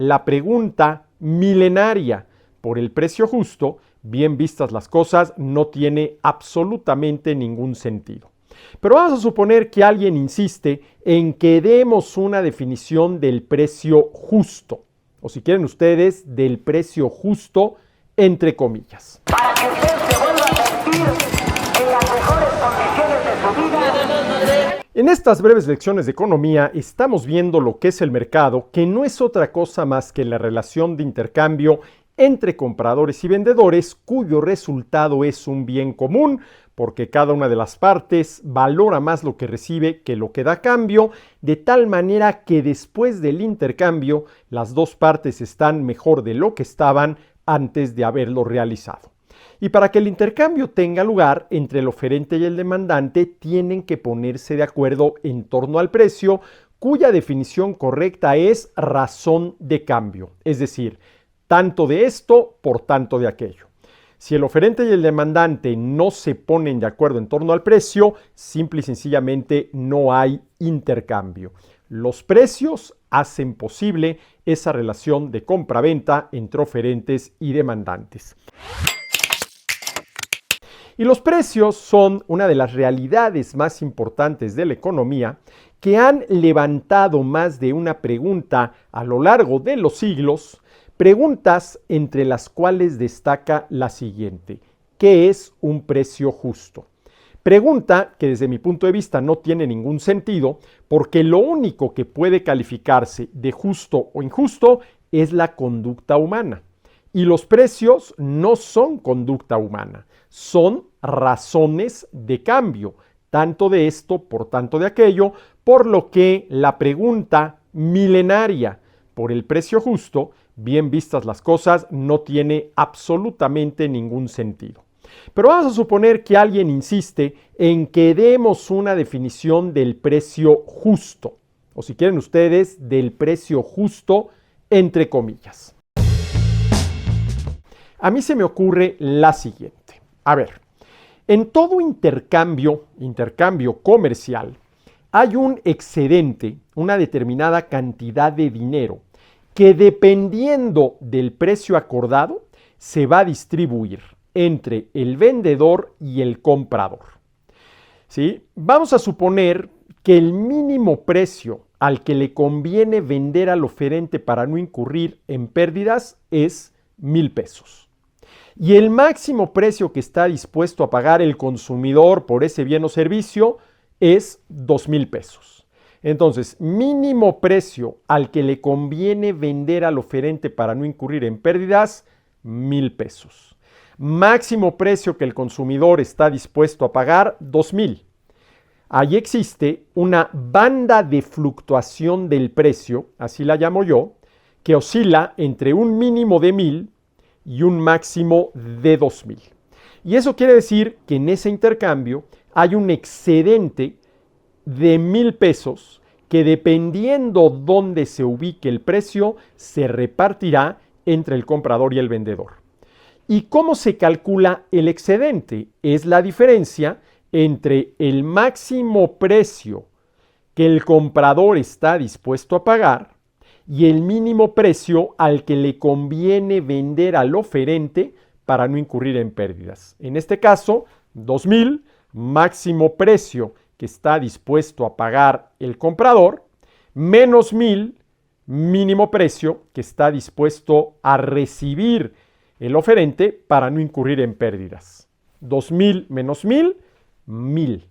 la pregunta milenaria por el precio justo, bien vistas las cosas, no tiene absolutamente ningún sentido. Pero vamos a suponer que alguien insiste en que demos una definición del precio justo, o si quieren ustedes, del precio justo entre comillas. Para que usted se vuelva a sentir en las mejores condiciones de su vida. En estas breves lecciones de economía estamos viendo lo que es el mercado, que no es otra cosa más que la relación de intercambio entre compradores y vendedores, cuyo resultado es un bien común, porque cada una de las partes valora más lo que recibe que lo que da a cambio, de tal manera que después del intercambio las dos partes están mejor de lo que estaban antes de haberlo realizado. Y para que el intercambio tenga lugar entre el oferente y el demandante, tienen que ponerse de acuerdo en torno al precio, cuya definición correcta es razón de cambio, es decir, tanto de esto por tanto de aquello. Si el oferente y el demandante no se ponen de acuerdo en torno al precio, simple y sencillamente no hay intercambio. Los precios hacen posible esa relación de compra-venta entre oferentes y demandantes. Y los precios son una de las realidades más importantes de la economía que han levantado más de una pregunta a lo largo de los siglos, preguntas entre las cuales destaca la siguiente: ¿qué es un precio justo? Pregunta que desde mi punto de vista no tiene ningún sentido, porque lo único que puede calificarse de justo o injusto es la conducta humana. Y los precios no son conducta humana, son razones de cambio, tanto de esto por tanto de aquello, por lo que la pregunta milenaria por el precio justo, bien vistas las cosas, no tiene absolutamente ningún sentido. Pero vamos a suponer que alguien insiste en que demos una definición del precio justo, o si quieren ustedes, del precio justo entre comillas. A mí se me ocurre la siguiente. A ver, en todo intercambio comercial, hay un excedente, una determinada cantidad de dinero, que dependiendo del precio acordado, se va a distribuir entre el vendedor y el comprador. ¿Sí? Vamos a suponer que el mínimo precio al que le conviene vender al oferente para no incurrir en pérdidas es 1,000 pesos. Y el máximo precio que está dispuesto a pagar el consumidor por ese bien o servicio es 2,000 pesos. Entonces, mínimo precio al que le conviene vender al oferente para no incurrir en pérdidas, 1,000 pesos. Máximo precio que el consumidor está dispuesto a pagar, 2,000. Ahí existe una banda de fluctuación del precio, así la llamo yo, que oscila entre un mínimo de 1,000 y un máximo de 2,000. Y eso quiere decir que en ese intercambio hay un excedente de 1,000 pesos que, dependiendo dónde se ubique el precio, se repartirá entre el comprador y el vendedor. ¿Y cómo se calcula el excedente? Es la diferencia entre el máximo precio que el comprador está dispuesto a pagar y el mínimo precio al que le conviene vender al oferente para no incurrir en pérdidas. En este caso, 2,000, máximo precio que está dispuesto a pagar el comprador, menos 1,000, mínimo precio que está dispuesto a recibir el oferente para no incurrir en pérdidas. 2,000 menos 1,000, 1,000.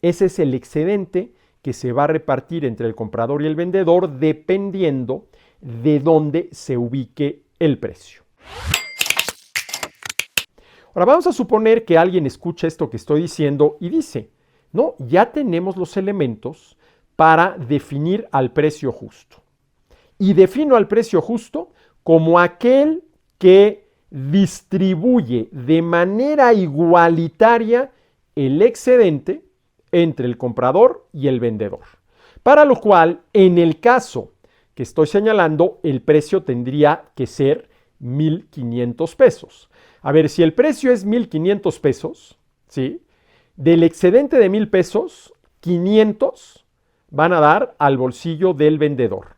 Ese es el excedente que se va a repartir entre el comprador y el vendedor dependiendo de dónde se ubique el precio. Ahora vamos a suponer que alguien escucha esto que estoy diciendo y dice: no, ya tenemos los elementos para definir al precio justo. Y defino al precio justo como aquel que distribuye de manera igualitaria el excedente entre el comprador y el vendedor. Para lo cual, en el caso que estoy señalando, el precio tendría que ser 1,500 pesos. A ver, si el precio es 1,500 pesos, ¿sí? Del excedente de 1,000 pesos, 500 van a dar al bolsillo del vendedor.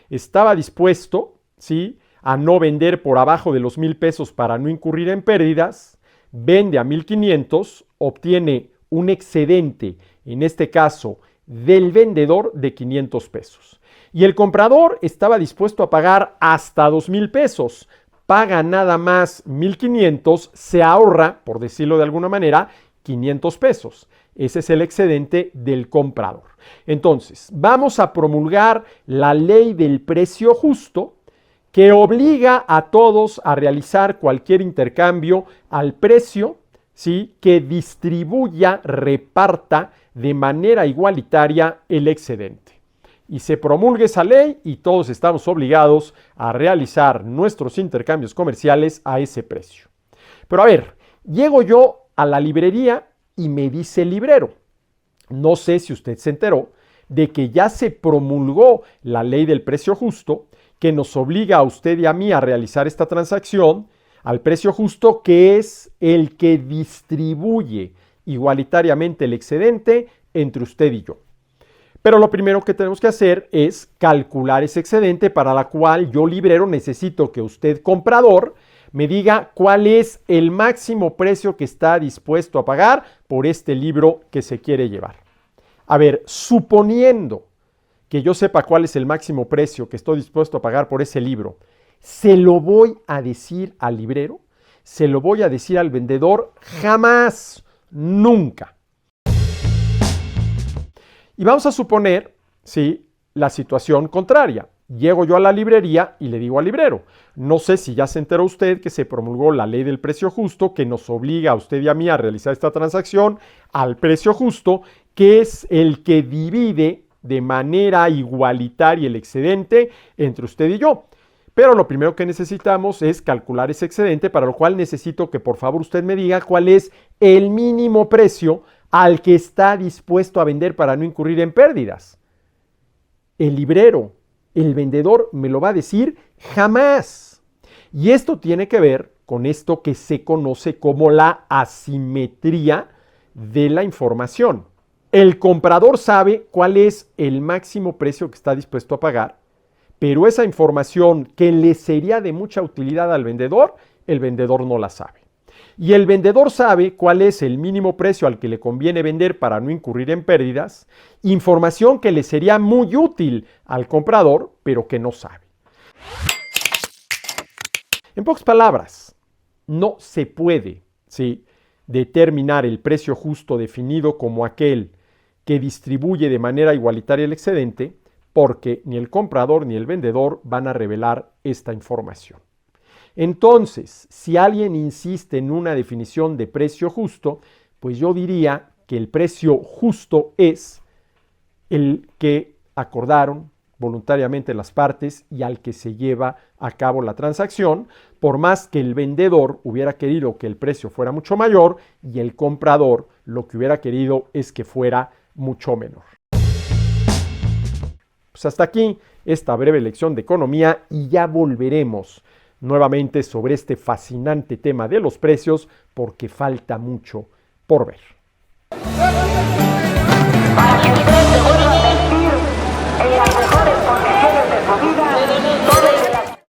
Estaba dispuesto ¿sí?, a no vender por abajo de los 1,000 pesos para no incurrir en pérdidas, vende a 1,500, obtiene un excedente, en este caso del vendedor, de 500 pesos. Y el comprador estaba dispuesto a pagar hasta 2,000 pesos. Paga nada más 1,500, se ahorra, por decirlo de alguna manera, 500 pesos. Ese es el excedente del comprador. Entonces, vamos a promulgar la ley del precio justo, que obliga a todos a realizar cualquier intercambio al precio, ¿sí?, que distribuya, reparta de manera igualitaria el excedente. Y se promulga esa ley y todos estamos obligados a realizar nuestros intercambios comerciales a ese precio. Pero a ver, llego yo a la librería y me dice el librero: no sé si usted se enteró de que ya se promulgó la ley del precio justo, que nos obliga a usted y a mí a realizar esta transacción al precio justo, que es el que distribuye igualitariamente el excedente entre usted y yo. Pero lo primero que tenemos que hacer es calcular ese excedente, para la cual yo, librero, necesito que usted, comprador, me diga cuál es el máximo precio que está dispuesto a pagar por este libro que se quiere llevar. A ver, suponiendo que yo sepa cuál es el máximo precio que estoy dispuesto a pagar por ese libro, ¿se lo voy a decir al librero? ¿Se lo voy a decir al vendedor? Jamás, nunca. Y vamos a suponer, sí, la situación contraria. Llego yo a la librería y le digo al librero: no sé si ya se enteró usted que se promulgó la ley del precio justo, que nos obliga a usted y a mí a realizar esta transacción al precio justo, que es el que divide de manera igualitaria el excedente entre usted y yo. Pero lo primero que necesitamos es calcular ese excedente, para lo cual necesito que por favor usted me diga cuál es el mínimo precio al que está dispuesto a vender para no incurrir en pérdidas. El librero, el vendedor, me lo va a decir jamás. Y esto tiene que ver con esto que se conoce como la asimetría de la información. El comprador sabe cuál es el máximo precio que está dispuesto a pagar, pero esa información que le sería de mucha utilidad al vendedor, el vendedor no la sabe. Y el vendedor sabe cuál es el mínimo precio al que le conviene vender para no incurrir en pérdidas, información que le sería muy útil al comprador, pero que no sabe. En pocas palabras, no se puede, ¿sí?, determinar el precio justo definido como aquel que distribuye de manera igualitaria el excedente, porque ni el comprador ni el vendedor van a revelar esta información. Entonces, si alguien insiste en una definición de precio justo, pues yo diría que el precio justo es el que acordaron voluntariamente las partes y al que se lleva a cabo la transacción, por más que el vendedor hubiera querido que el precio fuera mucho mayor y el comprador lo que hubiera querido es que fuera mucho menor. Pues hasta aquí esta breve lección de economía, y ya volveremos nuevamente sobre este fascinante tema de los precios, porque falta mucho por ver. Para que usted se